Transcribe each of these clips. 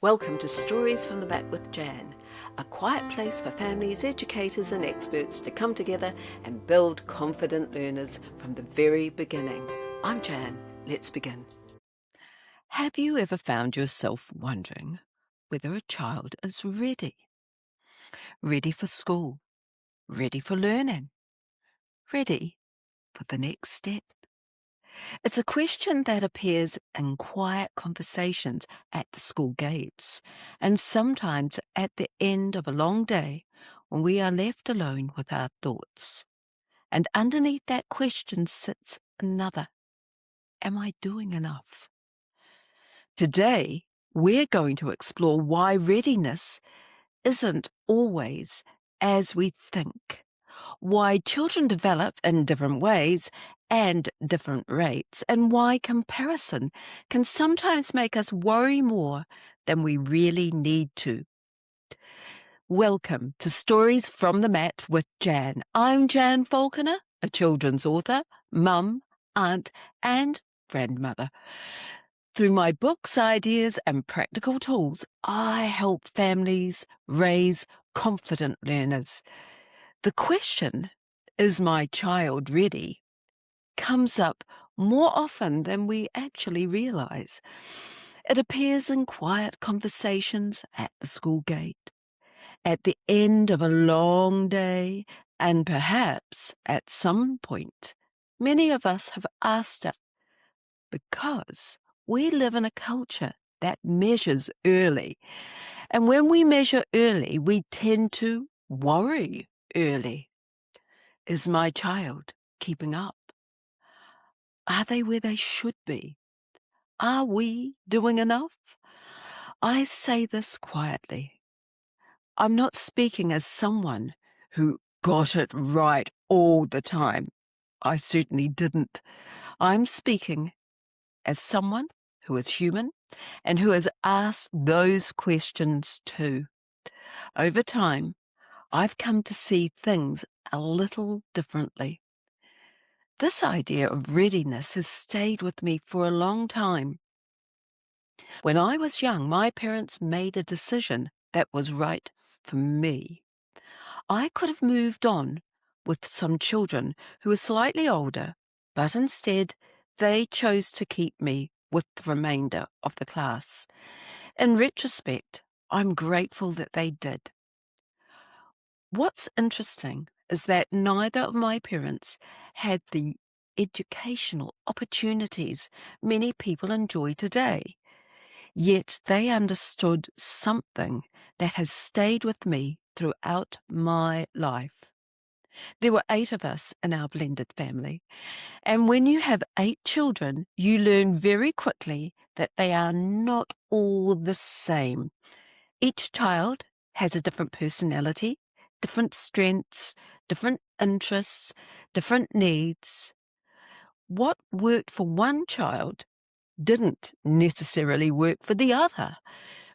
Welcome to Stories from the Back with Jan, a quiet place for families, educators and experts to come together and build confident learners from the very beginning. I'm Jan. Let's begin. Have you ever found yourself wondering whether a child is ready? Ready for school? Ready for learning? Ready for the next step? It's a question that appears in quiet conversations at the school gates, and sometimes at the end of a long day when we are left alone with our thoughts. And underneath that question sits another. Am I doing enough? Today, we're going to explore why readiness isn't always as we think. Why children develop in different ways and different rates, and why comparison can sometimes make us worry more than we really need to. Welcome to Stories from the Mat with Jan. I'm Jan Falconer, a children's author, mum, aunt, and grandmother. Through my books, ideas, and practical tools, I help families raise confident learners. The question, is my child ready, comes up more often than we actually realize. It appears in quiet conversations at the school gate, at the end of a long day, and perhaps at some point, many of us have asked it because we live in a culture that measures early. And when we measure early, we tend to worry early. Is my child keeping up? Are they where they should be? Are we doing enough? I say this quietly. I'm not speaking as someone who got it right all the time. I certainly didn't. I'm speaking as someone who is human and who has asked those questions too. Over time, I've come to see things a little differently. This idea of readiness has stayed with me for a long time. When I was young, my parents made a decision that was right for me. I could have moved on with some children who were slightly older, but instead they chose to keep me with the remainder of the class. In retrospect, I'm grateful that they did. What's interesting is that neither of my parents had the educational opportunities many people enjoy today. Yet they understood something that has stayed with me throughout my life. There were 8 of us in our blended family, and when you have 8 children, you learn very quickly that they are not all the same. Each child has a different personality, different strengths, different interests, different needs. What worked for one child didn't necessarily work for the other.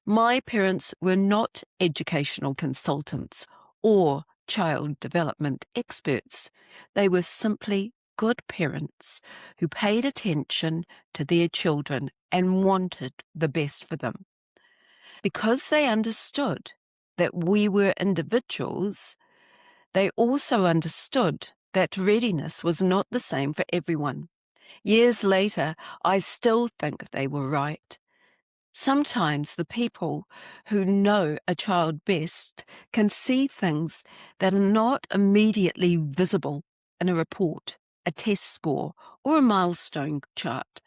My parents were not educational consultants or child development experts. They were simply good parents who paid attention to their children and wanted the best for them. Because they understood that we were individuals, they also understood that readiness was not the same for everyone. Years later, I still think they were right. Sometimes the people who know a child best can see things that are not immediately visible in a report, a test score, or a milestone chart.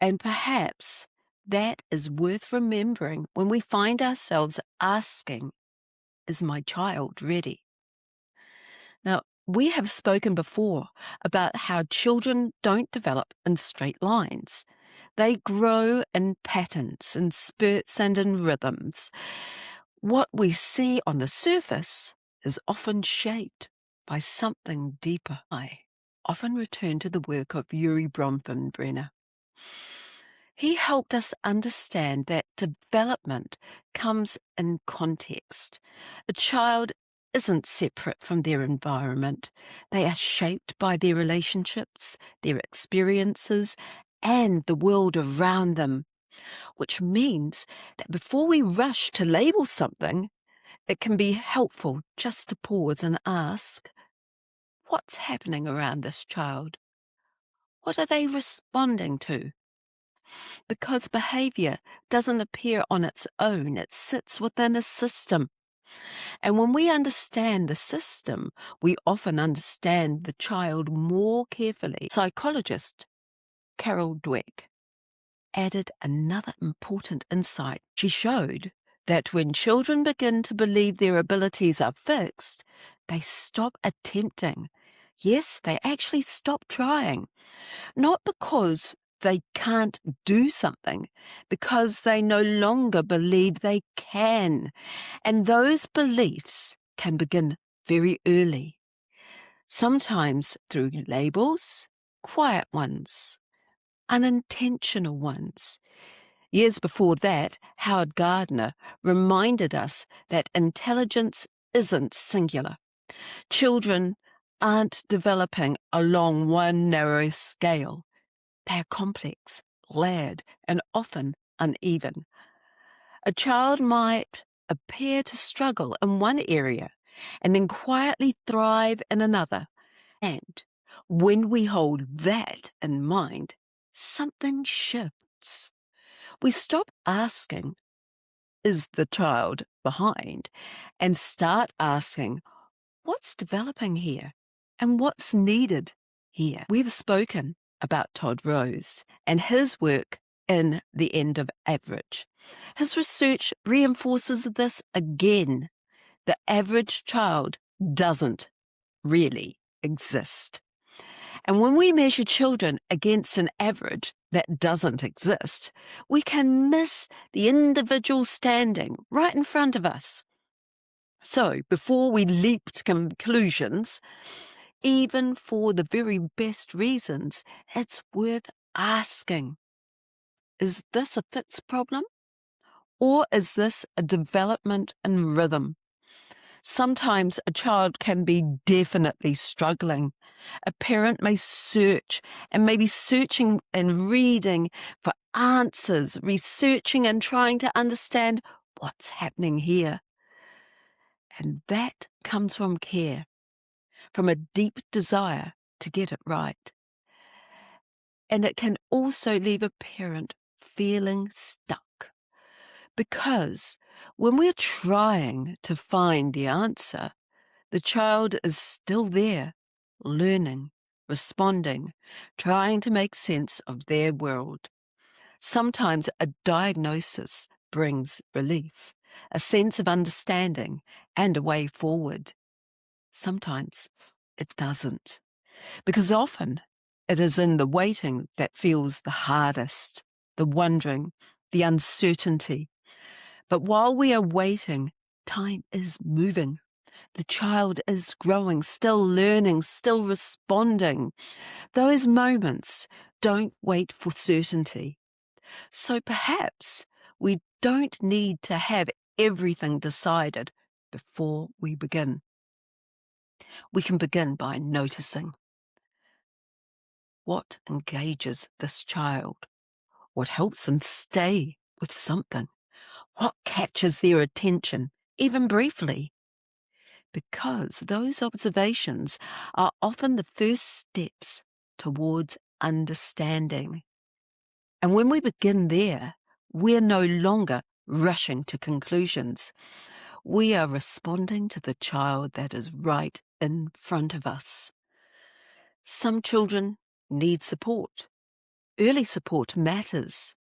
And perhaps that is worth remembering when we find ourselves asking, is my child ready? Now, we have spoken before about how children don't develop in straight lines. They grow in patterns, in spurts and in rhythms. What we see on the surface is often shaped by something deeper. I often return to the work of Urie Bronfenbrenner. He helped us understand that development comes in context. A child isn't separate from their environment. They are shaped by their relationships, their experiences, and the world around them. which means that before we rush to label something, it can be helpful just to pause and ask, what's happening around this child? What are they responding to? Because behavior doesn't appear on its own, it sits within a system. And when we understand the system, we often understand the child more carefully. Psychologist Carol Dweck added another important insight. She showed that when children begin to believe their abilities are fixed, they stop attempting. Yes, they actually stop trying. Not because they can't do something, because they no longer believe they can. And those beliefs can begin very early, sometimes through labels, quiet ones, unintentional ones. Years before that, Howard Gardner reminded us that intelligence isn't singular. Children aren't developing along one narrow scale. They are complex, layered, and often uneven. A child might appear to struggle in one area and then quietly thrive in another. And when we hold that in mind, something shifts. We stop asking, is the child behind? And start asking, what's developing here? And what's needed here? We've spoken about Todd Rose and his work in The End of Average. His research reinforces this again. The average child doesn't really exist. And when we measure children against an average that doesn't exist, we can miss the individual standing right in front of us. So, before we leap to conclusions, even for the very best reasons, it's worth asking, is this a fixed problem? Or is this a development in rhythm? Sometimes a child can be definitely struggling. A parent may search and may be searching and reading for answers, researching and trying to understand what's happening here. And that comes from care, from a deep desire to get it right. And it can also leave a parent feeling stuck. Because when we're trying to find the answer, the child is still there, learning, responding, trying to make sense of their world. Sometimes a diagnosis brings relief, a sense of understanding, and a way forward. Sometimes it doesn't, because often it is in the waiting that feels the hardest, the wondering, the uncertainty. But while we are waiting, time is moving. The child is growing, still learning, still responding. Those moments don't wait for certainty. So perhaps we don't need to have everything decided before we begin. We can begin by noticing what engages this child, what helps them stay with something, what captures their attention, even briefly. Because those observations are often the first steps towards understanding. And when we begin there, we're no longer rushing to conclusions. We are responding to the child that is right in front of us. Some children need support. Early support matters.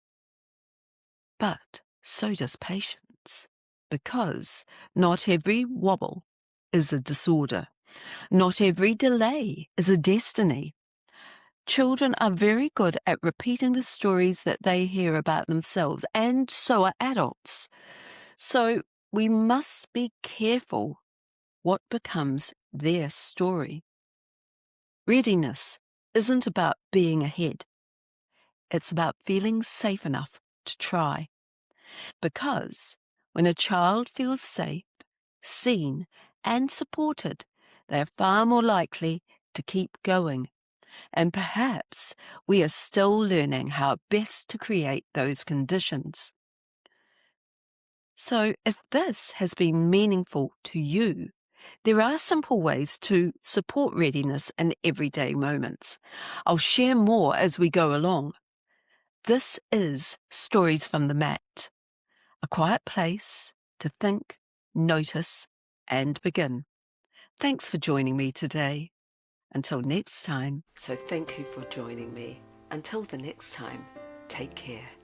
But so does patience. Because not every wobble is a disorder. Not every delay is a destiny. Children are very good at repeating the stories that they hear about themselves, and so are adults. So we must be careful what becomes their story. Readiness isn't about being ahead. It's about feeling safe enough to try. Because when a child feels safe, seen, and supported, they are far more likely to keep going. and perhaps we are still learning how best to create those conditions. So if this has been meaningful to you, there are simple ways to support readiness in everyday moments. I'll share more as we go along. This is Stories from the Mat, a quiet place to think, notice, and begin. Thanks for joining me today. Until next time. So thank you for joining me. Until the next time, take care.